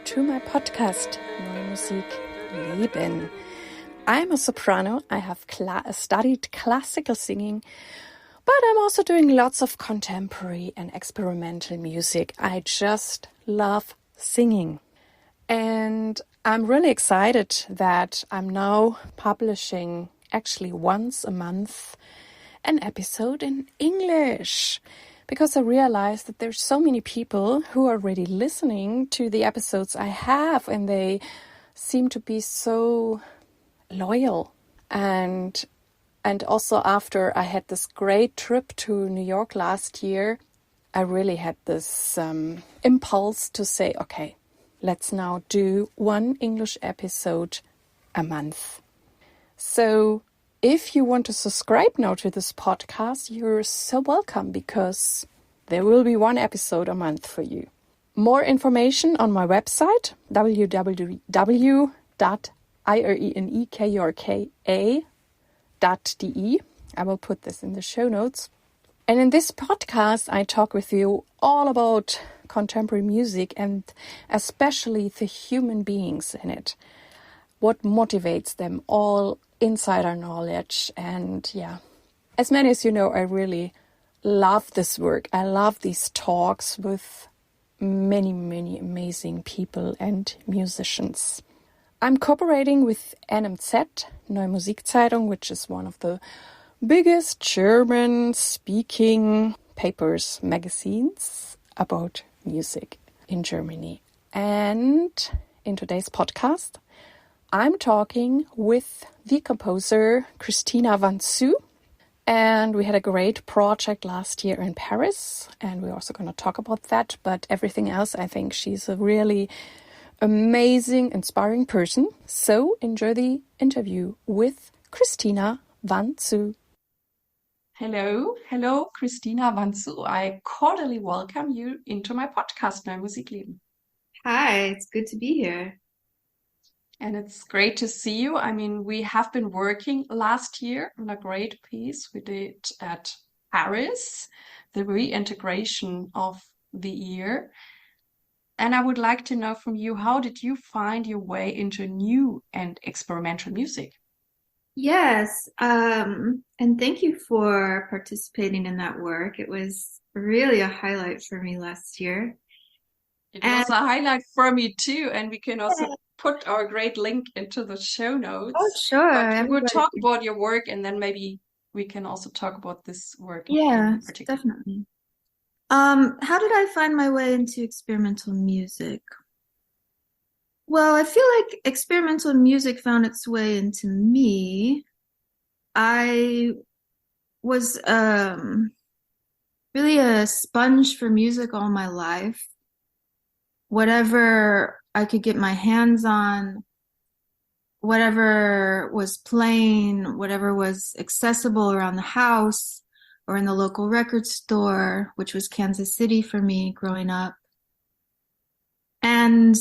to my podcast, Neue Musik Leben. I'm a soprano. I have studied classical singing, but I'm also doing lots of contemporary and experimental music. I just love singing. And I'm really excited that I'm now publishing actually once a month an episode in English, because I realized that there's so many people who are already listening to the episodes I have, and they seem to be so loyal. And also after I had this great trip to New York last year, I really had this impulse to say, okay, let's now do one English episode a month. So if you want to subscribe now to this podcast, you're so welcome, because there will be one episode a month for you. More information on my website, www.irenekurka.de. I will put this in the show notes. And in this podcast, I talk with you all about contemporary music, and especially the human beings in it. What motivates them, all insider knowledge. And as many as you know, I really love this work. I love these talks with many, many amazing people and musicians. I'm cooperating with NMZ, Neue Musikzeitung, which is one of the biggest German-speaking magazines about music in Germany. And in today's podcast, I'm talking with the composer Christina Vantzou, and we had a great project last year in Paris, and we're also going to talk about that. But everything else, I think she's a really amazing, inspiring person. So enjoy the interview with Christina Vantzou. Hello, Christina Vantzou. I cordially welcome you into my podcast, Neue Musik Leben. Hi, it's good to be here. And it's great to see you. I mean, we have been working last year on a great piece we did at Paris, the reintegration of the ear. And I would like to know from you, how did you find your way into new and experimental music? Yes, and thank you for participating in that work. It was really a highlight for me last year. It was a highlight for me too, and we can also put our great link into the show notes. Oh, sure. But we'll talk about your work, and then maybe we can also talk about this work. Yeah, definitely. How did I find my way into experimental music? Well, I feel like experimental music found its way into me. I was really a sponge for music all my life. Whatever I could get my hands on, whatever was playing, whatever was accessible around the house or in the local record store, which was Kansas City for me growing up. And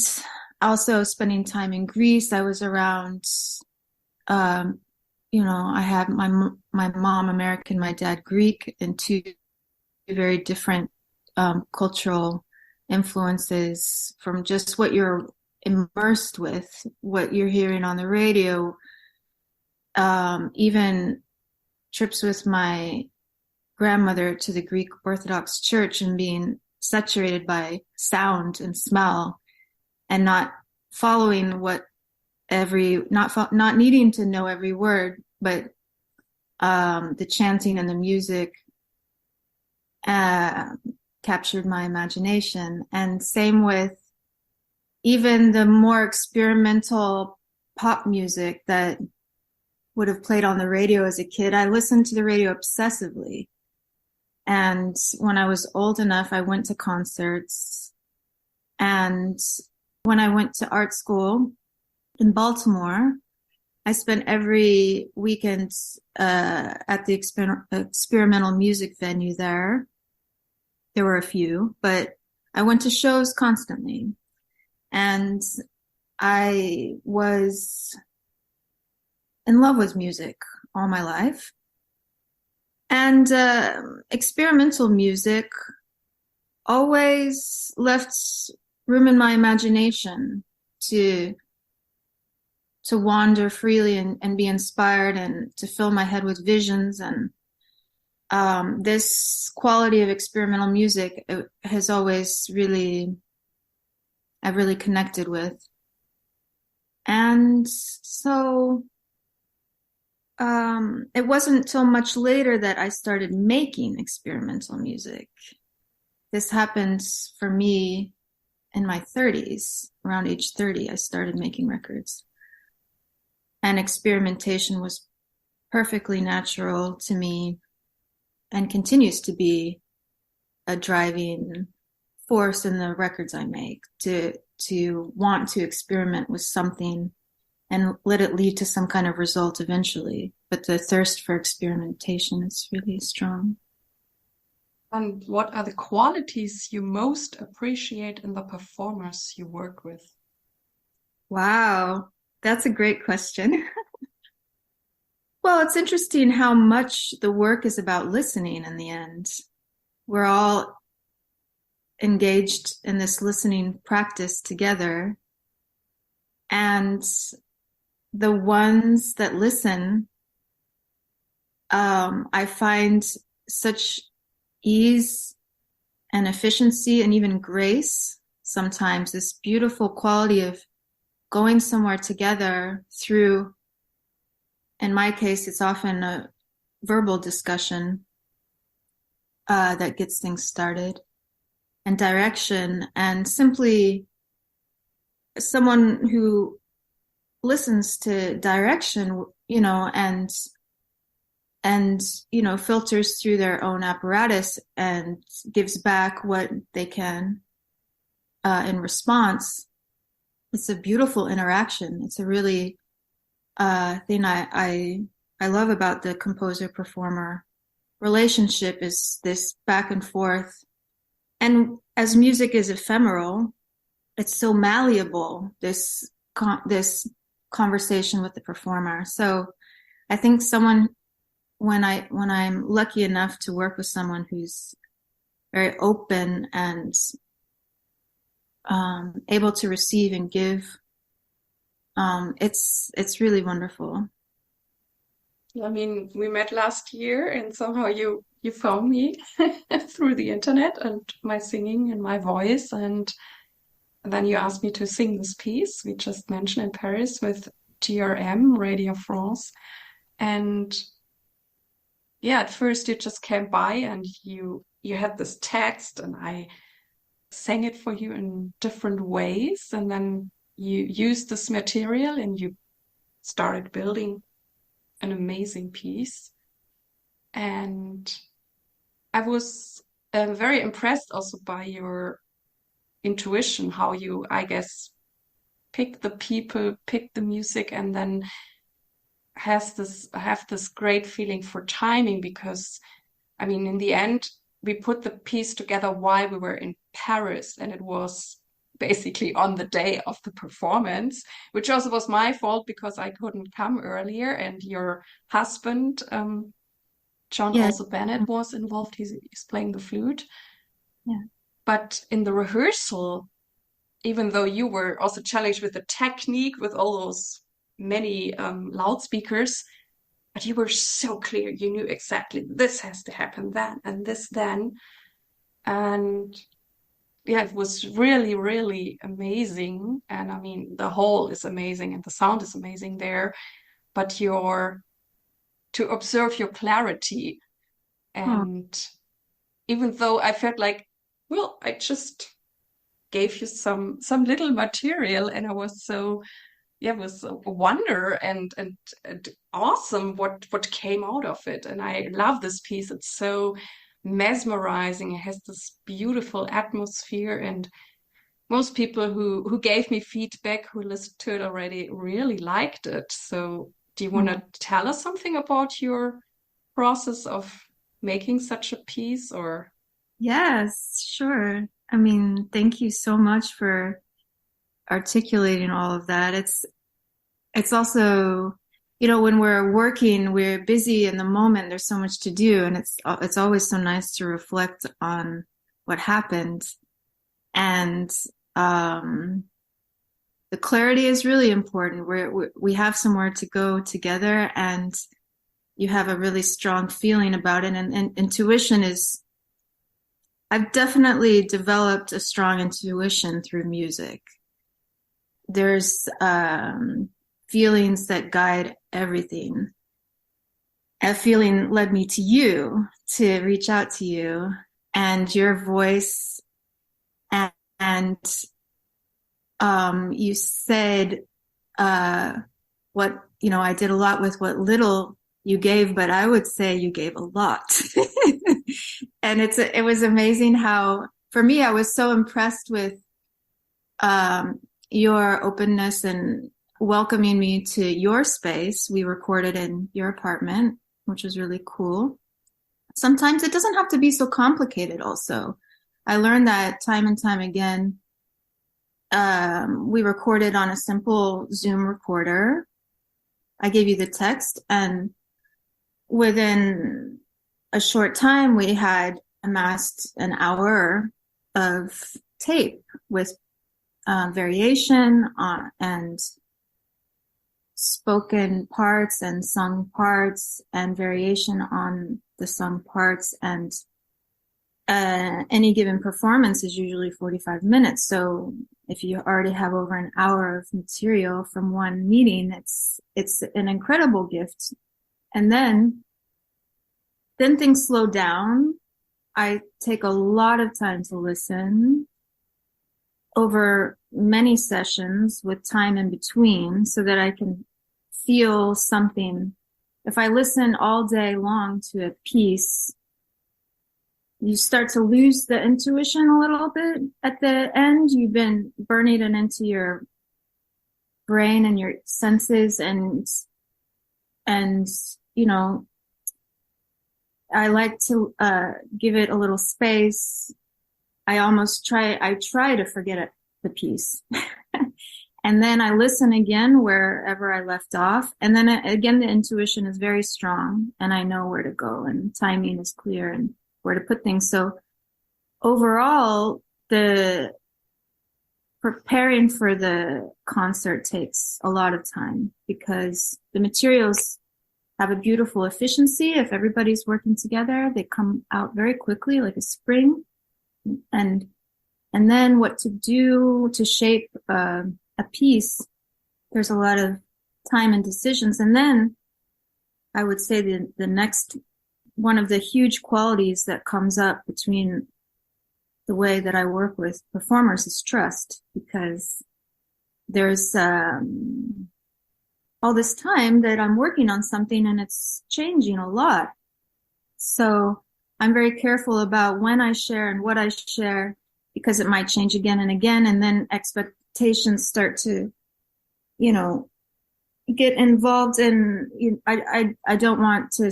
also spending time in Greece. I was around, I had my mom American, my dad Greek, and two very different cultural influences from just what you're immersed with, what you're hearing on the radio, even trips with my grandmother to the Greek Orthodox Church and being saturated by sound and smell and not following not needing to know every word, but the chanting and the music captured my imagination. And same with even the more experimental pop music that would have played on the radio as a kid. I listened to the radio obsessively. And when I was old enough, I went to concerts. And when I went to art school in Baltimore, I spent every weekend at the experimental music venue there. There were a few, but I went to shows constantly. And I was in love with music all my life. And experimental music always left room in my imagination to wander freely and be inspired and to fill my head with visions. And this quality of experimental music has always I've really connected with. And so it wasn't until much later that I started making experimental music. This happened for me in my 30s. Around age 30, I started making records. And experimentation was perfectly natural to me and continues to be a driving force in the records I make, to want to experiment with something and let it lead to some kind of result eventually. But the thirst for experimentation is really strong. And what are the qualities you most appreciate in the performers you work with? Wow, that's a great question. Well, it's interesting how much the work is about listening in the end. We're all engaged in this listening practice together. And the ones that listen, I find such ease and efficiency and even grace sometimes, this beautiful quality of going somewhere together through, in my case, it's often a verbal discussion that gets things started, and direction, and simply someone who listens to direction, and filters through their own apparatus and gives back what they can in response. It's a beautiful interaction. It's a really thing I love about the composer-performer relationship, is this back and forth. And as music is ephemeral, it's so malleable, this conversation with the performer. So I think when I'm lucky enough to work with someone who's very open and able to receive and give, it's really wonderful. I mean, we met last year, and somehow you found me through the internet and my singing and my voice, and then you asked me to sing this piece we just mentioned in Paris with GRM, Radio France. And yeah, at first you just came by and you had this text, and I sang it for you in different ways, and then you used this material and you started building an amazing piece. And I was very impressed also by your intuition, how you, I guess, pick the people, pick the music, and then have this great feeling for timing. Because I mean, in the end, we put the piece together while we were in Paris, and it was basically on the day of the performance, which also was my fault because I couldn't come earlier, and your husband, John also Bennett, was involved. He's playing the flute. Yeah. But in the rehearsal, even though you were also challenged with the technique, with all those many loudspeakers, but you were so clear. You knew exactly this has to happen then, and this then. And yeah, it was really, really amazing. And I mean, the whole is amazing and the sound is amazing there, but to observe your clarity. And even though I felt like, well, I just gave you some little material, and I was so, yeah, it was a wonder and awesome what came out of it. And I love this piece. It's so mesmerizing. It has this beautiful atmosphere, and most people who gave me feedback, who listened to it already, really liked it. So do you want to tell us something about your process of making such a piece? Or Yes, sure. I mean, thank you so much for articulating all of that. It's also, when we're working, we're busy in the moment. There's so much to do, and it's always so nice to reflect on what happened. And the clarity is really important. We have somewhere to go together, and you have a really strong feeling about it. And intuition is, I've definitely developed a strong intuition through music. There's feelings that guide everything. A feeling led me to you, to reach out to you, and your voice. And you said what, I did a lot with what little you gave, but I would say you gave a lot. And it was amazing how, for me, I was so impressed with your openness and welcoming me to your space. We recorded in your apartment, which was really cool. Sometimes it doesn't have to be so complicated also. I learned that time and time again. We recorded on a simple Zoom recorder. I gave you the text, and within a short time, we had amassed an hour of tape with variation and spoken parts and sung parts and variation on the sung parts. And any given performance is usually 45 minutes. So if you already have over an hour of material from one meeting, it's an incredible gift. And then things slow down. I take a lot of time to listen over many sessions with time in between so that I can feel something. If I listen all day long to a piece, you start to lose the intuition a little bit at the end. You've been burning it into your brain and your senses, and I like to give it a little space. I try to forget the piece. And then I listen again wherever I left off. And then again, the intuition is very strong, and I know where to go, and timing is clear, and where to put things. So overall, the preparing for the concert takes a lot of time, because the materials have a beautiful efficiency. If everybody's working together, they come out very quickly, like a spring. And then what to do to shape a piece, there's a lot of time and decisions. And then I would say the next one of the huge qualities that comes up between the way that I work with performers is trust, because there's all this time that I'm working on something and it's changing a lot. So I'm very careful about when I share and what I share, because it might change again and again. And then expectations start to, get involved in, I don't want to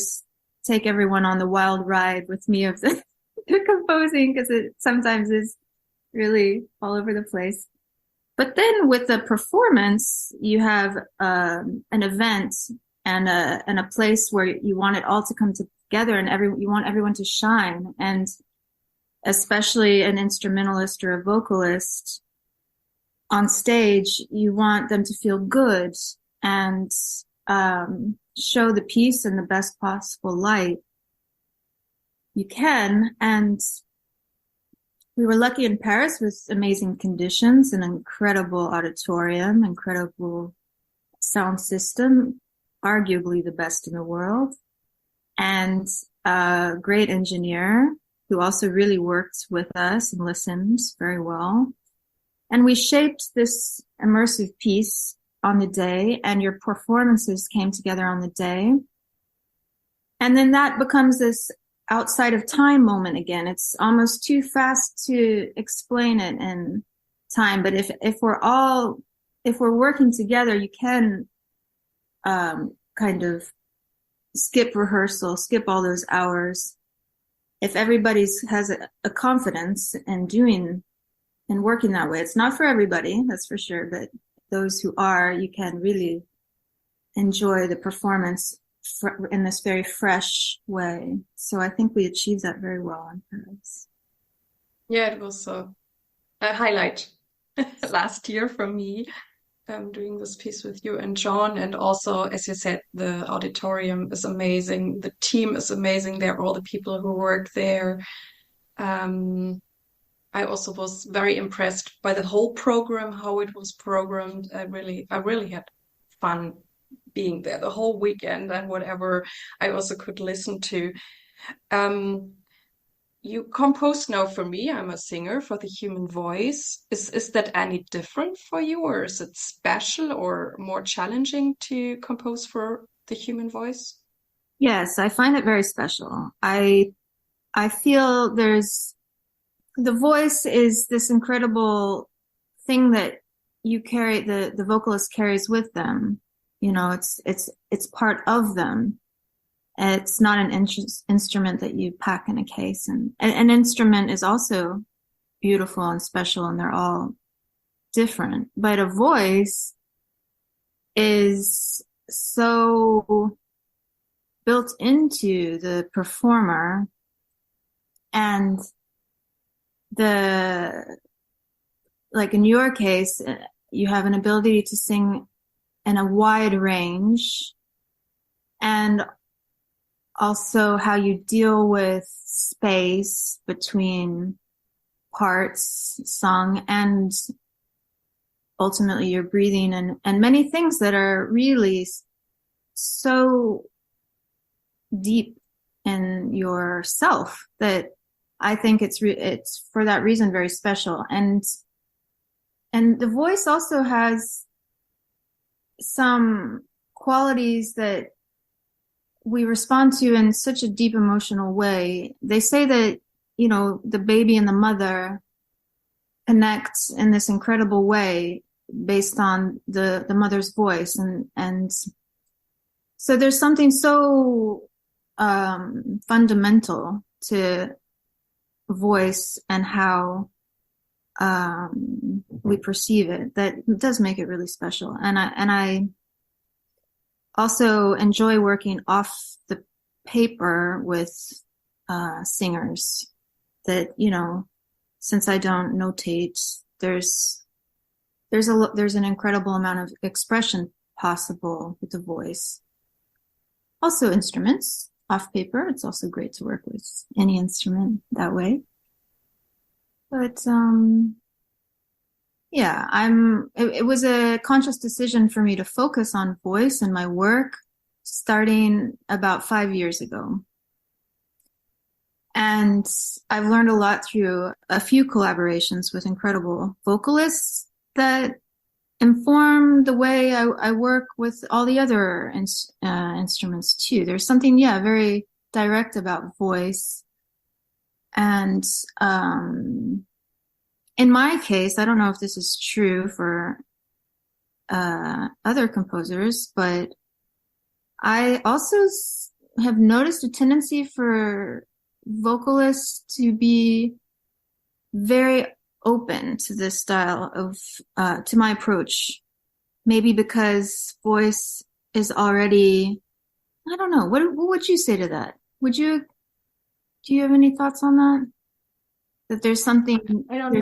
take everyone on the wild ride with me of the composing, because it sometimes is really all over the place. But then with the performance, you have an event and a place where you want it all to come together, and you want everyone to shine. And especially an instrumentalist or a vocalist on stage, you want them to feel good and show the piece in the best possible light you can. And we were lucky in Paris with amazing conditions, an incredible auditorium, incredible sound system, arguably the best in the world, and a great engineer who also really worked with us and listened very well. And we shaped this immersive piece on the day, and your performances came together on the day. And then that becomes this outside of time moment again. It's almost too fast to explain it in time. But if we're working together, you can kind of skip rehearsal, skip all those hours. If everybody has a confidence in working that way. It's not for everybody, that's for sure, but those who are, you can really enjoy the performance in this very fresh way. So I think we achieved that very well in Paris. Yeah, it was a highlight last year for me, doing this piece with you and John. And also, as you said, the auditorium is amazing. The team is amazing. There are all the people who work there. I also was very impressed by the whole program, how it was programmed. I really had fun being there the whole weekend and whatever I also could listen to. Um, you compose now for me. I'm a singer for the human voice. Is that any different for you, or is it special or more challenging to compose for the human voice? Yes, I find it very special. I feel the voice is this incredible thing that you carry, the vocalist carries with them. You know, it's part of them. It's not an instrument that you pack in a case. And an instrument is also beautiful and special, and they're all different. But a voice is so built into the performer, and like in your case, you have an ability to sing in a wide range, and also how you deal with space between parts sung and ultimately your breathing and many things that are really so deep in yourself that I think it's for that reason very special. And the voice also has some qualities that we respond to in such a deep emotional way. They say that, you know, the baby and the mother connect in this incredible way based on the mother's voice. And so there's something so fundamental to voice and how we perceive it that does make it really special. And I also enjoy working off the paper with singers that, you know, since I don't notate, there's an incredible amount of expression possible with the voice. Also instruments off paper. It's also great to work with any instrument that way. But yeah, it was a conscious decision for me to focus on voice in my work starting about 5 years ago. And I've learned a lot through a few collaborations with incredible vocalists that inform the way I work with all the other instruments too. There's something, very direct about voice. And in my case, I don't know if this is true for other composers, but I also have noticed a tendency for vocalists to be very open to this style of to my approach, maybe because voice is already, I don't know, what would you say to that? Do you have any thoughts on that there's something? I don't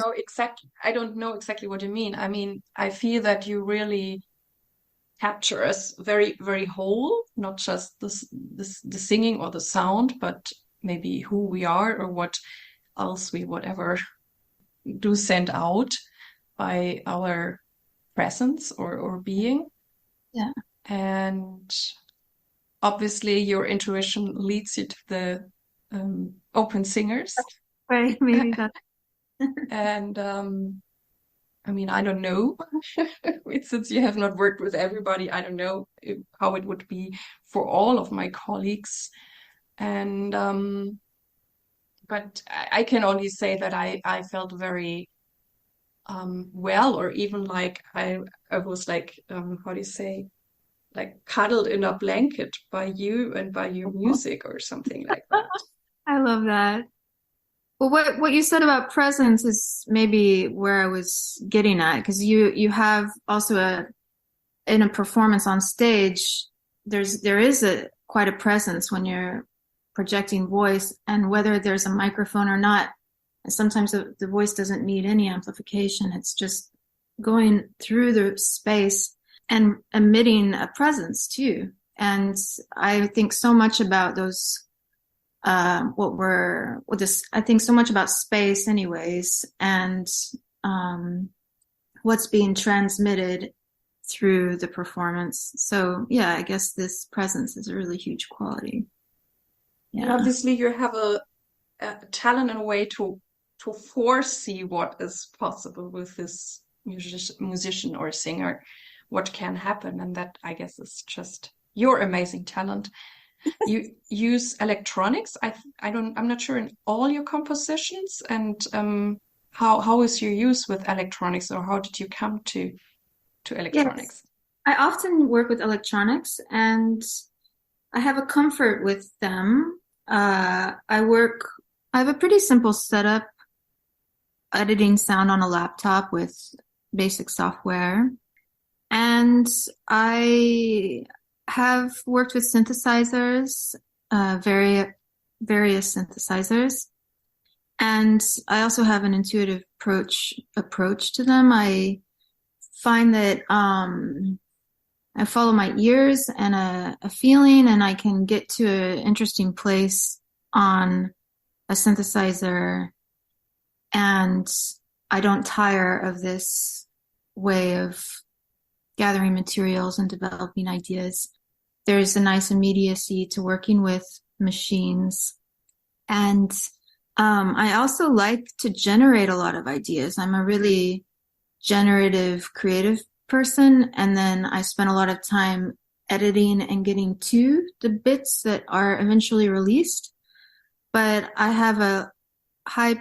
know exactly what you mean. I mean, I feel that you really capture us very, very whole, not just the singing or the sound, but maybe who we are or what else we whatever do send out by our presence or being. Yeah. And obviously your intuition leads you to the open singers. Right, maybe that. And I mean, I don't know. Since you have not worked with everybody, I don't know how it would be for all of my colleagues. And but I can only say that I felt very well, or even like I was like how do you say, like cuddled in a blanket by you and by your music or something like that. I love that. Well, what you said about presence is maybe where I was getting at, because you have also in a performance on stage, there is quite a presence when you're projecting voice, and whether there's a microphone or not, sometimes the voice doesn't need any amplification. It's just going through the space and emitting a presence too. And I think so much about those, I think so much about space anyways, and what's being transmitted through the performance. So yeah, I guess this presence is a really huge quality. And Yeah. obviously you have a talent in a way to foresee what is possible with this musician or singer, what can happen. And that, I guess, is just your amazing talent. You use electronics. I'm not sure in all your compositions. And how is your use with electronics, or how did you come to electronics? Yes, I often work with electronics, and I have a comfort with them. I have a pretty simple setup, editing sound on a laptop with basic software. And I have worked with synthesizers, various synthesizers. And I also have an intuitive approach to them. I find that I follow my ears and a feeling, and I can get to an interesting place on a synthesizer, and I don't tire of this way of gathering materials and developing ideas. There's a nice immediacy to working with machines. And I also like to generate a lot of ideas. I'm a really generative, creative person, and then I spend a lot of time editing and getting to the bits that are eventually released. But I have a high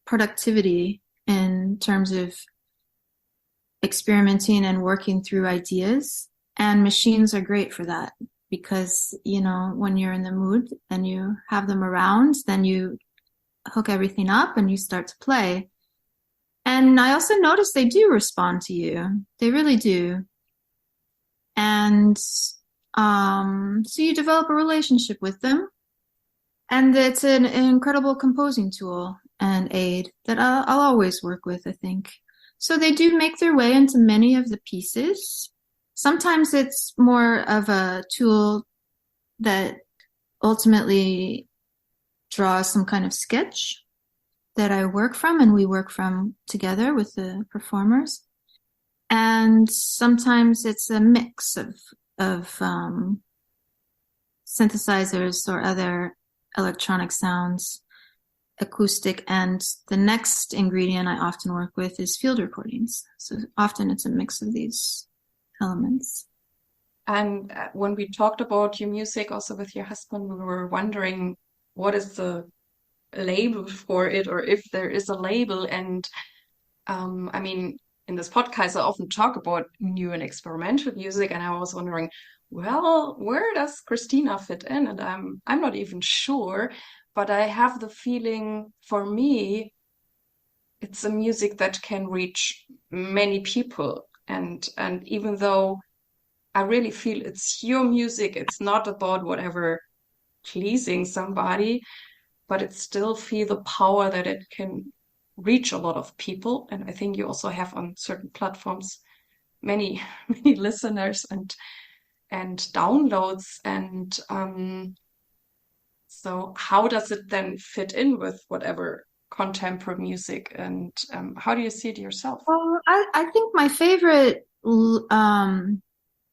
productivity in terms of experimenting and working through ideas, and machines are great for that, because, you know, when you're in the mood and you have them around, then you hook everything up and you start to play. And I also notice they do respond to you. They really do. And so you develop a relationship with them. And it's an incredible composing tool and aid that I'll always work with, I think. So they do make their way into many of the pieces. Sometimes it's more of a tool that ultimately draws some kind of sketch that I work from, and we work from together with the performers. And sometimes it's a mix of synthesizers or other electronic sounds, acoustic, and the next ingredient I often work with is field recordings. So often it's a mix of these elements. And when we talked about your music also with your husband, we were wondering what is the label for it, or if there is a label. And I mean, in this podcast, I often talk about new and experimental music, and I was wondering, well, where does Christina fit in? And I'm not even sure, but I have the feeling, for me, it's a music that can reach many people. And even though I really feel it's your music, it's not about whatever pleasing somebody, but it still feel the power that it can reach a lot of people. And I think you also have on certain platforms many many listeners and downloads. And so how does it then fit in with whatever contemporary music, and how do you see it yourself? Well, I think my favorite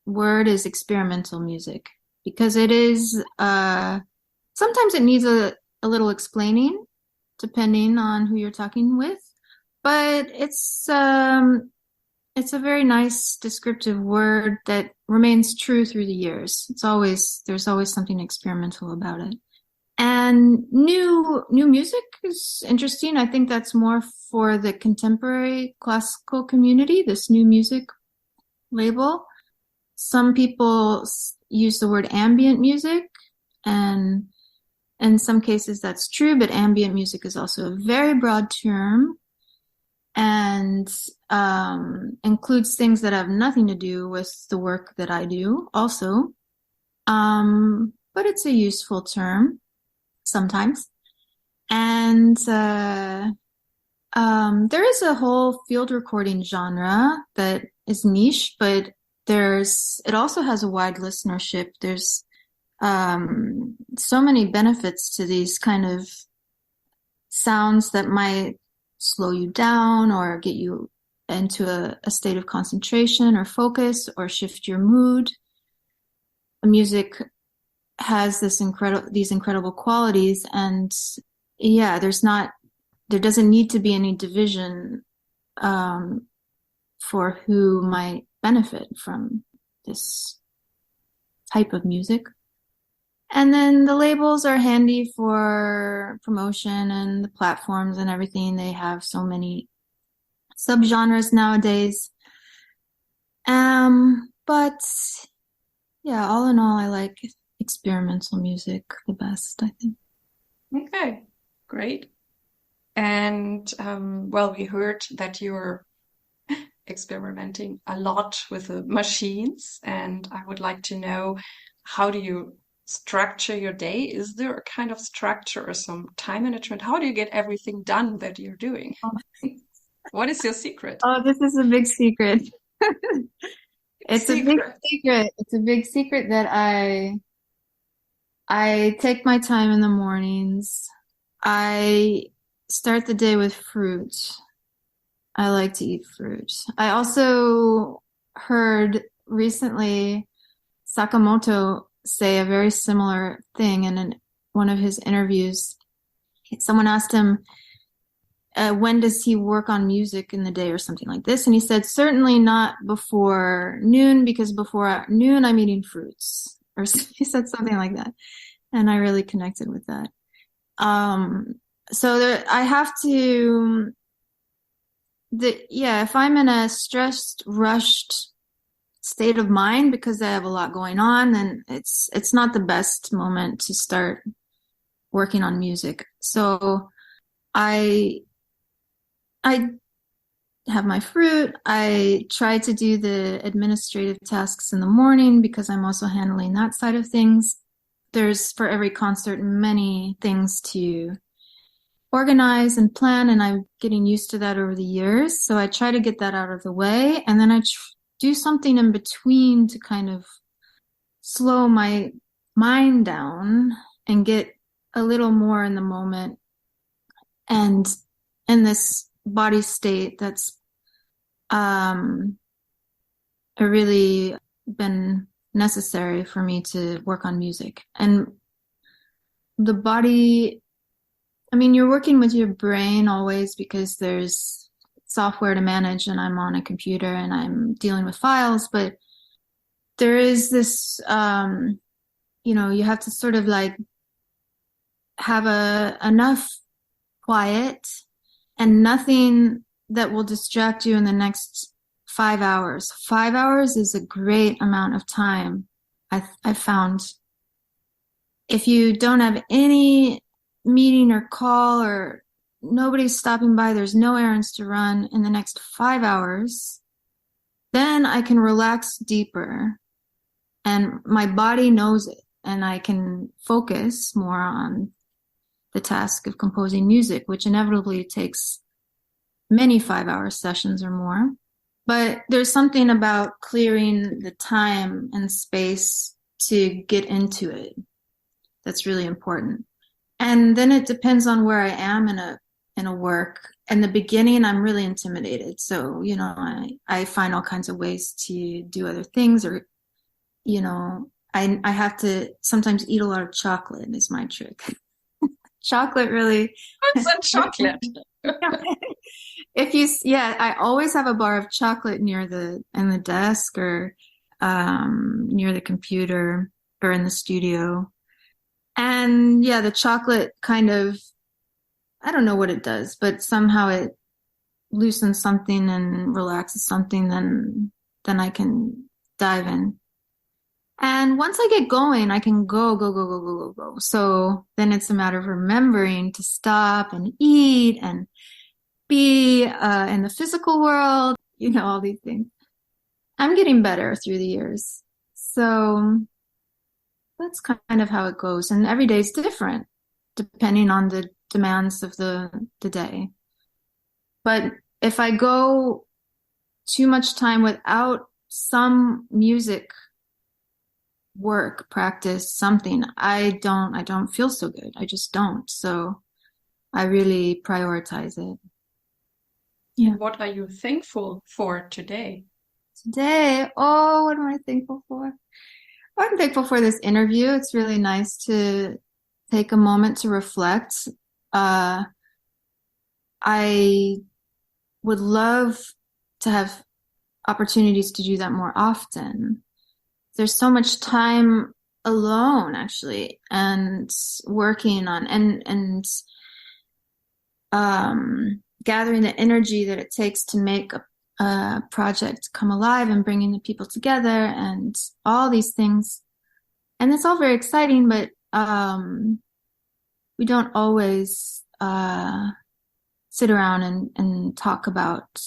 word is experimental music, because it is sometimes it needs a little explaining depending on who you're talking with, but it's a very nice descriptive word that remains true through the years. There's always something experimental about it. And new music is interesting. I think that's more for the contemporary classical community, this new music label. Some people use the word ambient music, and in some cases that's true, but ambient music is also a very broad term and includes things that have nothing to do with the work that I do also. But it's a useful term sometimes. And There is a whole field recording genre that is niche, but it also has a wide listenership. There's so many benefits to these kind of sounds that might slow you down or get you into a state of concentration or focus or shift your mood. Music has these incredible qualities, and yeah, there doesn't need to be any division for who might benefit from this type of music. And then the labels are handy for promotion and the platforms and everything. They have so many subgenres nowadays. But yeah, all in all, I like experimental music the best, I think. Okay, great. And well, we heard that you're experimenting a lot with the machines, and I would like to know, how do you structure your day? Is there a kind of structure or some time management? How do you get everything done that you're doing? What is your secret? Oh, this is a big secret. It's a big Secret. secret. It's a big secret that I take my time in the mornings. I start the day with fruit. I like to eat fruit. I also heard recently Sakamoto say a very similar thing in one of his interviews. Someone asked him, when does he work on music in the day or something like this? And he said, certainly not before noon, because before noon I'm eating fruits. Or he said something like that. And I really connected with that. So I have to, if I'm in a stressed, rushed state of mind because I have a lot going on, then it's not the best moment to start working on music. So I have my fruit. I try to do the administrative tasks in the morning because I'm also handling that side of things. There's, for every concert, many things to organize and plan, and I'm getting used to that over the years. So I try to get that out of the way, and then I do something in between to kind of slow my mind down and get a little more in the moment and in this body state that's really been necessary for me to work on music. And the body, I mean, you're working with your brain always because there's software to manage, and I'm on a computer and I'm dealing with files, but there is this, you have to sort of like have enough quiet and nothing that will distract you in the next 5 hours. 5 hours is a great amount of time. I found if you don't have any meeting or call or nobody's stopping by, there's no errands to run in the next 5 hours, then I can relax deeper and my body knows it, and I can focus more on the task of composing music, which inevitably takes many 5-hour sessions or more. But there's something about clearing the time and space to get into it that's really important. And then it depends on where I am in a work. In the beginning, I'm really intimidated. So, I find all kinds of ways to do other things, or, I have to sometimes eat a lot of chocolate is my trick. Chocolate really. What's a chocolate? I always have a bar of chocolate in the desk or near the computer or in the studio. And yeah, the chocolate kind of, I don't know what it does, but somehow it loosens something and relaxes something, then I can dive in. And once I get going, I can go. So then it's a matter of remembering to stop and eat and be in the physical world, all these things. I'm getting better through the years. So that's kind of how it goes. And every day is different depending on the demands of the day. But if I go too much time without some music work, practice, something, I don't feel so good. I just don't. So I really prioritize it. Yeah. And what are you thankful for today? Today, oh, what am I thankful for? I'm thankful for this interview. It's really nice to take a moment to reflect. I would love to have opportunities to do that more often. There's so much time alone, actually, and working on and gathering the energy that it takes to make a project come alive and bringing the people together and all these things. And it's all very exciting, but we don't always sit around and talk about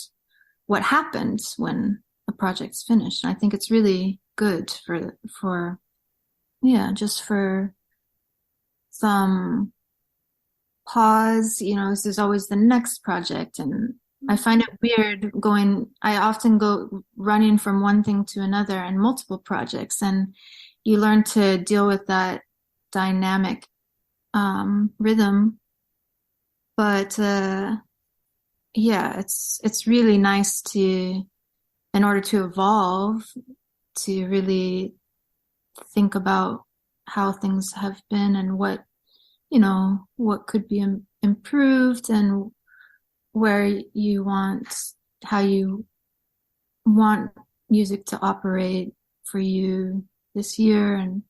what happened when a project's finished. And I think it's really good for just for some pause, there's always the next project. And I find it weird I often go running from one thing to another and multiple projects, and you learn to deal with that dynamic rhythm. But it's really nice to, in order to evolve, to really think about how things have been and what could be improved and how you want music to operate for you this year. And,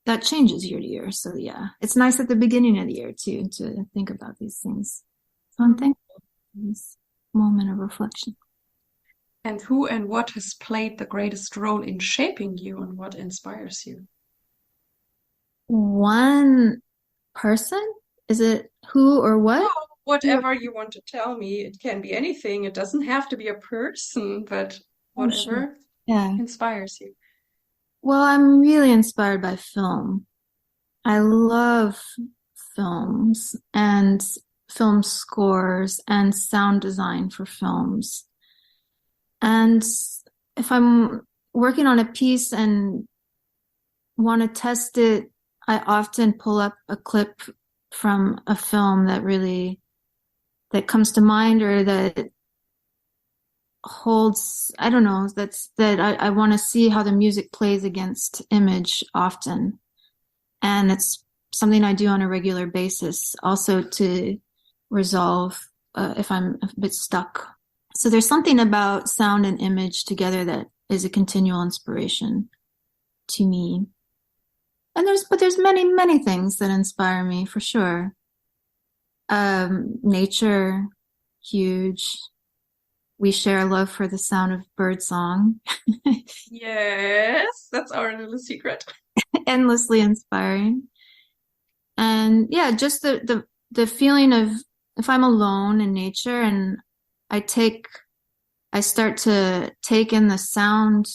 that changes year to year. So yeah, it's nice at the beginning of the year too, to think about these things. So I'm thankful for this moment of reflection. And who and what has played the greatest role in shaping you, and what inspires you? One person? Is it who or what? No, whatever you want to tell me. It can be anything. It doesn't have to be a person, but whatever inspires you. Well, I'm really inspired by film. I love films and film scores and sound design for films. And if I'm working on a piece and want to test it, I often pull up a clip from a film that comes to mind, or that holds, I don't know, that I want to see how the music plays against image often. And it's something I do on a regular basis also to resolve if I'm a bit stuck. So there's something about sound and image together that is a continual inspiration to me. And there's many, many things that inspire me, for sure. Nature, huge. We share a love for the sound of birdsong. Yes, that's our little secret. Endlessly inspiring. And yeah, just the feeling of, if I'm alone in nature and I start to take in the sound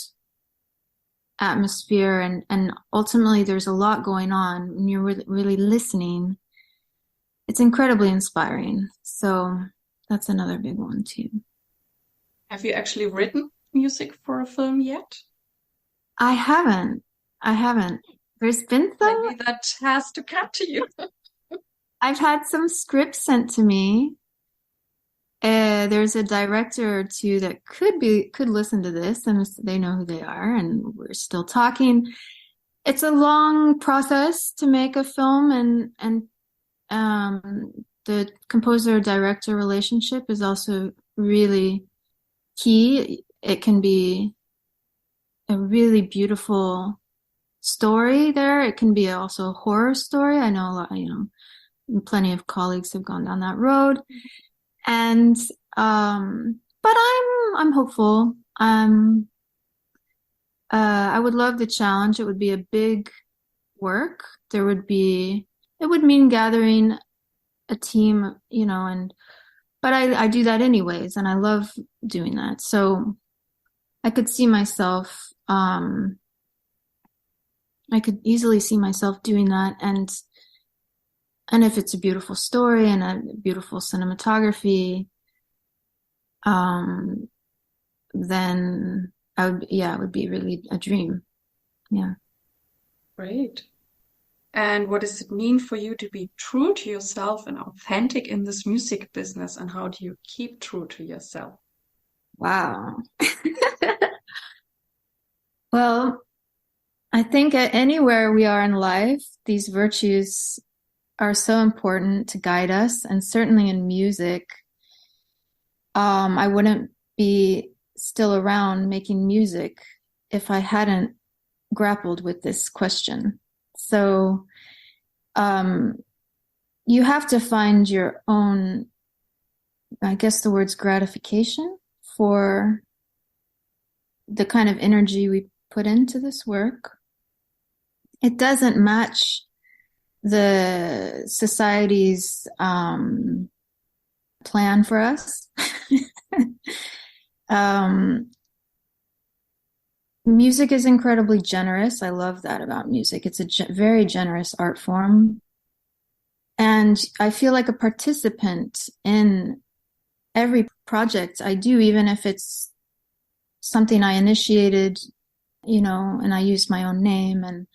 atmosphere, and ultimately there's a lot going on when you're really listening. It's incredibly inspiring. So that's another big one too. Have you actually written music for a film yet? I haven't. There's been some. Maybe that has to come to you. I've had some scripts sent to me. There's a director or two that could listen to this, and they know who they are, and we're still talking. It's a long process to make a film, and the composer-director relationship is also really key. It can be a really beautiful story there. It can be also a horror story. I know a lot, plenty of colleagues have gone down that road. And but I'm hopeful. I would love the challenge. It would be a big work. It would mean gathering a team, but I do that anyways, and I love doing that. So I could see myself, I could easily see myself doing that. And And if it's a beautiful story and a beautiful cinematography, then it would be really a dream. Yeah. Great. And what does it mean for you to be true to yourself and authentic in this music business? And how do you keep true to yourself? Wow. Well, I think anywhere we are in life, these virtues are so important to guide us. And certainly in music, I wouldn't be still around making music if I hadn't grappled with this question. So, you have to find your own, I guess the word's gratification for the kind of energy we put into this work. It doesn't match the society's plan for us. Music is incredibly generous. I love that about music. It's a very generous art form. And I feel like a participant in every project I do, even if it's something I initiated, and I use my own name, and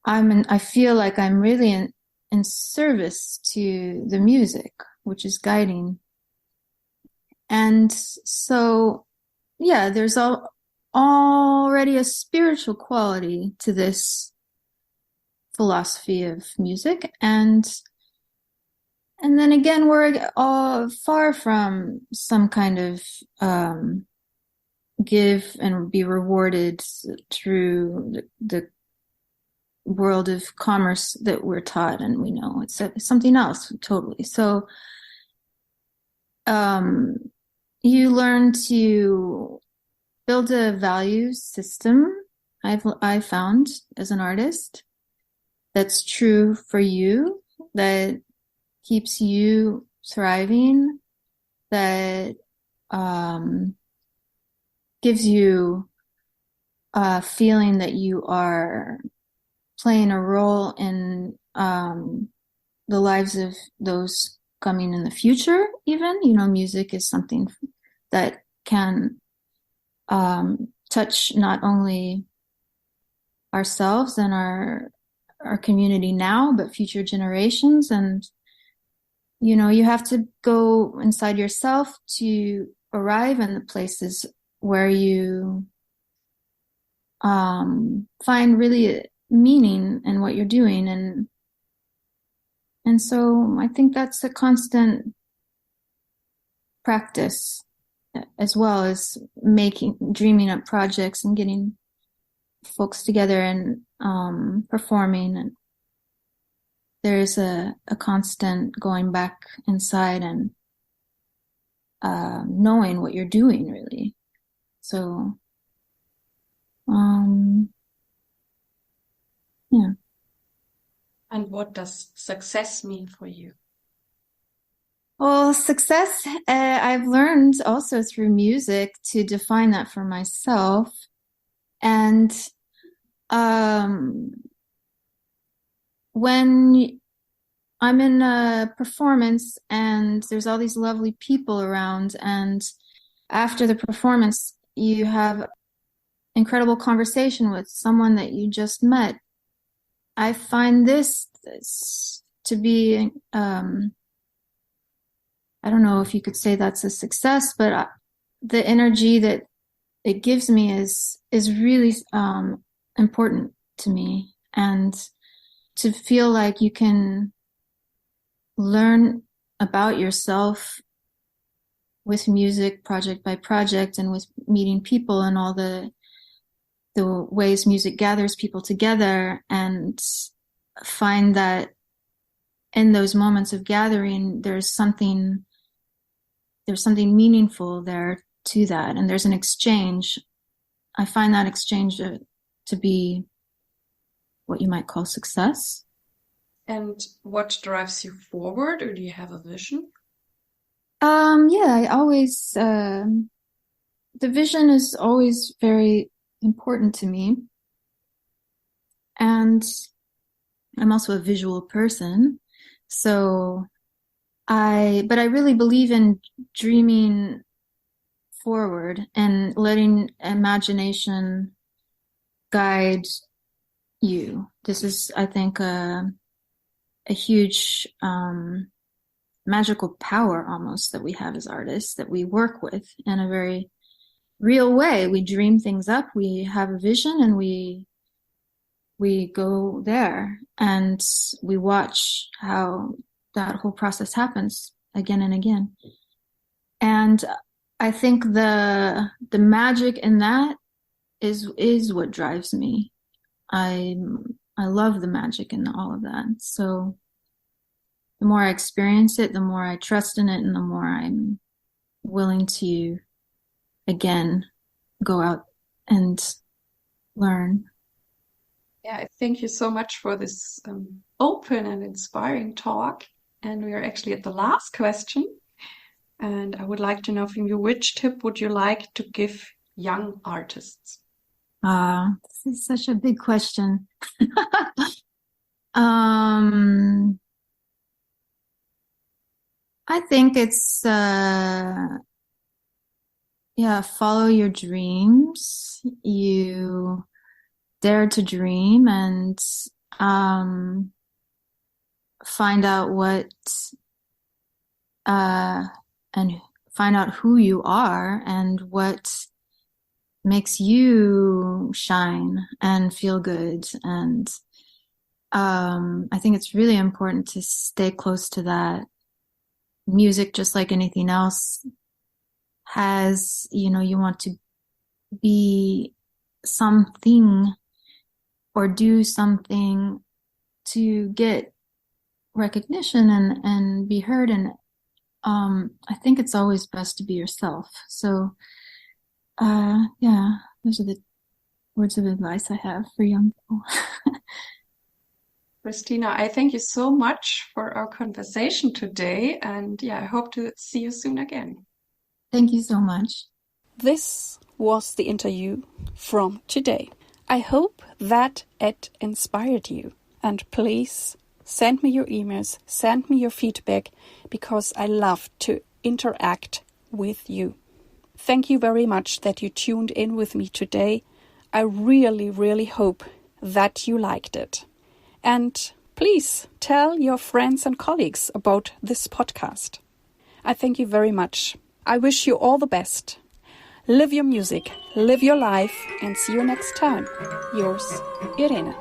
I feel like I'm really in service to the music, which is guiding. And so, yeah, there's already a spiritual quality to this philosophy of music. And then again, we're all far from some kind of give and be rewarded through the world of commerce that we're taught, and we know it's something else totally. So you learn to build a value system, I found, as an artist, that's true for you, that keeps you thriving, that gives you a feeling that you are playing a role in the lives of those coming in the future, even. Music is something that can touch not only ourselves and our community now, but future generations. And, you have to go inside yourself to arrive in the places where you find really meaning in what you're doing. And so I think that's a constant practice, as well as dreaming up projects and getting folks together and performing. And there's a constant going back inside and knowing what you're doing, really. So, yeah. And what does success mean for you? Well, success, I've learned also through music to define that for myself. And when I'm in a performance and there's all these lovely people around, and after the performance, you have incredible conversation with someone that you just met, I find this to be, I don't know if you could say that's a success, but the energy that it gives me is really important to me. And to feel like you can learn about yourself with music, project by project, and with meeting people and all the ways music gathers people together, and find that in those moments of gathering, there's something meaningful there to that, and there's an exchange. I find that exchange to be what you might call success. And what drives you forward, or do you have a vision? I always, the vision is always very important to me. And I'm also a visual person. But I really believe in dreaming forward and letting imagination guide you. This is, I think, a huge magical power almost that we have as artists, that we work with in a very real way. We dream things up, we have a vision, and we go there and we watch how that whole process happens again and again. And I think the magic in that is what drives me. I love the magic in all of that. So the more I experience it, the more I trust in it, and the more I'm willing to, again, go out and learn. Yeah, thank you so much for this open and inspiring talk. And we are actually at the last question. And I would like to know from you, which tip would you like to give young artists? This is such a big question. I think it's, follow your dreams. You dare to dream and find out and find out who you are and what makes you shine and feel good. And I think it's really important to stay close to that. Music, just like anything else, has, you want to be something or do something to get recognition and be heard. And I think it's always best to be yourself. So those are the words of advice I have for young people. Christina, I thank you so much for our conversation today. And I hope to see you soon again. Thank you so much. This was the interview from today. I hope that it inspired you. And please send me your emails, send me your feedback, because I love to interact with you. Thank you very much that you tuned in with me today. I really, really hope that you liked it. And please tell your friends and colleagues about this podcast. I thank you very much. I wish you all the best. Live your music, live your life, and see you next time. Yours, Irene.